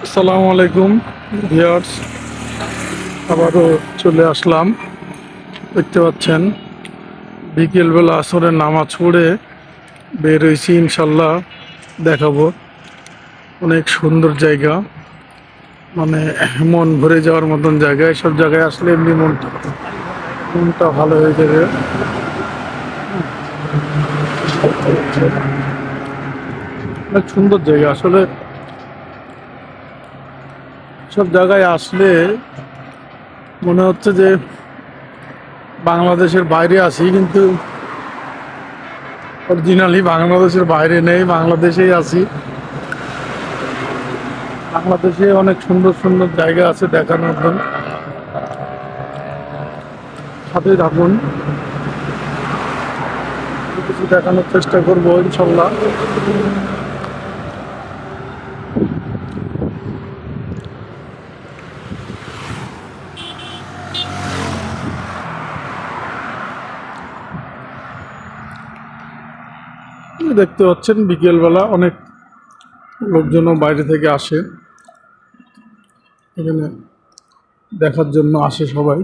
আসসালামু আলাইকুম ভিউয়ার্স, আবারও চলে আসলাম। দেখতে পাচ্ছেন বিকেলবেলা আসরের নামাজ পড়ে বের হয়েছি, ইনশাল্লাহ দেখাবো। অনেক সুন্দর জায়গা, মানে মন ভরে যাওয়ার মতন জায়গা। এসব জায়গায় আসলে এমনি মনটা ভালো হয়ে যাবে। অনেক সুন্দর জায়গা আসলে। সব জায়গায় আসলে মনে হচ্ছে যে বাংলাদেশের বাইরে আছি, কিন্তু অরিজিনালি বাংলাদেশের বাইরে নেই, বাংলাদেশেই আছি। বাংলাদেশে অনেক সুন্দর সুন্দর জায়গা আছে দেখানোর জন্য, সাথে থাকুন, কিছু দেখানোর চেষ্টা করবো ইনশাল্লাহ। দেখতে পাচ্ছেন বিকেলবেলা অনেক লোকজনও বাইরে থেকে আসে, এখানে দেখার জন্য আসে সবাই।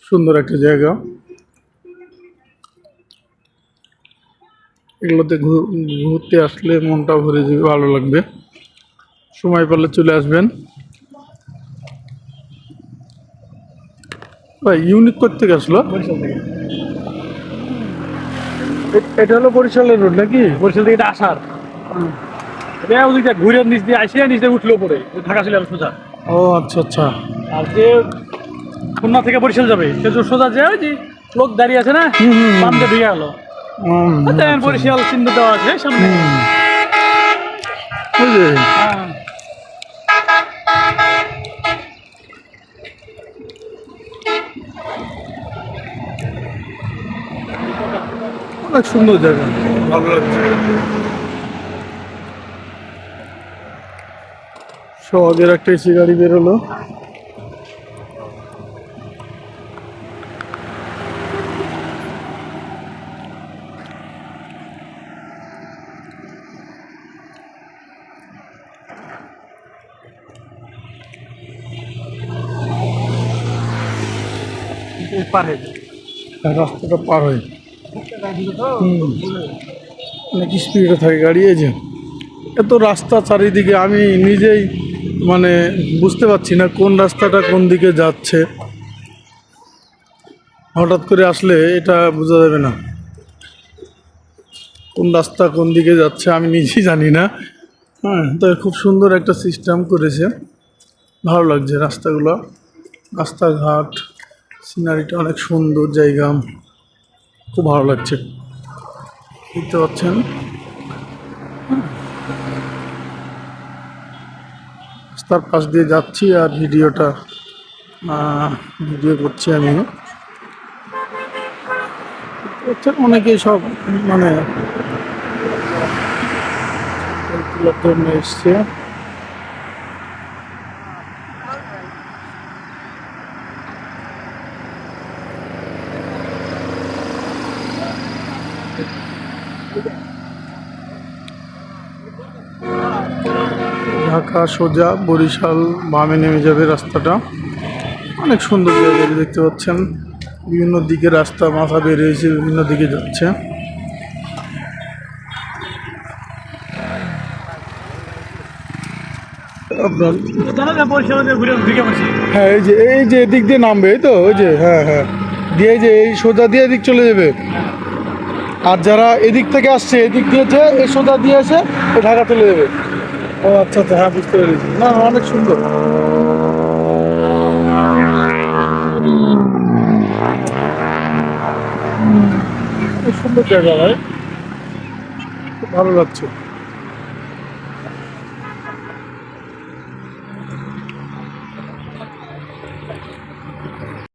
সুন্দর একটা জায়গা, এগুলোতে ঘুরতে আসলে মনটা ভরে যাবে, ভালো লাগবে। সময় পেলে চলে আসবেন। ভাই ইউনিক করতে আসলো, এটা হলো বরিশালের রোড নাকি? বরিশাল থেকে এটা আসার এটা ওদিকটা ঘুরে নিচ দিয়ে আসে নিচ দিয়ে উঠলো পরে ঢাকা ছিল সোজা। ও আচ্ছা আচ্ছা। আর যে খুলনা থেকে বরিশাল যাবে সে যে সোজা যে ওই যে লোক দাঁড়িয়ে আছে না, বাম দিয়ে ঢুকে গেলো। বরিশাল চিহ্ন দেওয়া আছে সামনে। ওই যে হ্যাঁ। অনেক সুন্দর জায়গা, ভালো লাগছে। সহজের একটা এসি গাড়ি বেরোলো। পারে রাস্তাটা পার হয়, অনেক স্পিডে থাকে গাড়ি। এই যে এত রাস্তা চারিদিকে, আমি নিজেই মানে বুঝতে পারছি না কোন রাস্তাটা কোন দিকে যাচ্ছে। হঠাৎ করে আসলে এটা বোঝা যাবে না কোন রাস্তা কোন দিকে যাচ্ছে, আমি নিজেই জানি না। হ্যাঁ, তো খুব সুন্দর একটা সিস্টেম করেছে, ভালো লাগছে রাস্তাগুলো, রাস্তাঘাট, সিনারিটা অনেক সুন্দর জায়গা, খুব ভালো লাগছে। দেখতে পাচ্ছেন রাস্তার পাশ দিয়ে যাচ্ছি আর ভিডিও করছি আমি। অনেকেই সব মানে তোলার জন্য এসছে। ঢাকা সোজা বরিশাল বামে নেমে যাবে রাস্তাটা। অনেক সুন্দর জায়গা দেখতে পাচ্ছেন, বিভিন্ন দিকে রাস্তা মাথা বের হয়েছে, বিভিন্ন দিকে যাচ্ছে। আপনার বরিশাল ঘুরে ঢুকে পড়ছি। হ্যাঁ, এই যে এদিক দিয়ে নামবে, এই তো ওই যে, হ্যাঁ হ্যাঁ, দিয়ে যে এই সোজা দিয়ে এদিক চলে যাবে। আর যারা এদিক থেকে আসছে এদিক দিয়েছে, এই সোজা দিয়ে এসে ঢাকা চলে যাবে। ও আচ্ছা আচ্ছা, হ্যাঁ বুঝতে পেরেছি। না অনেক সুন্দর, খুব সুন্দর জায়গা ভাই, খুব ভালো লাগছে।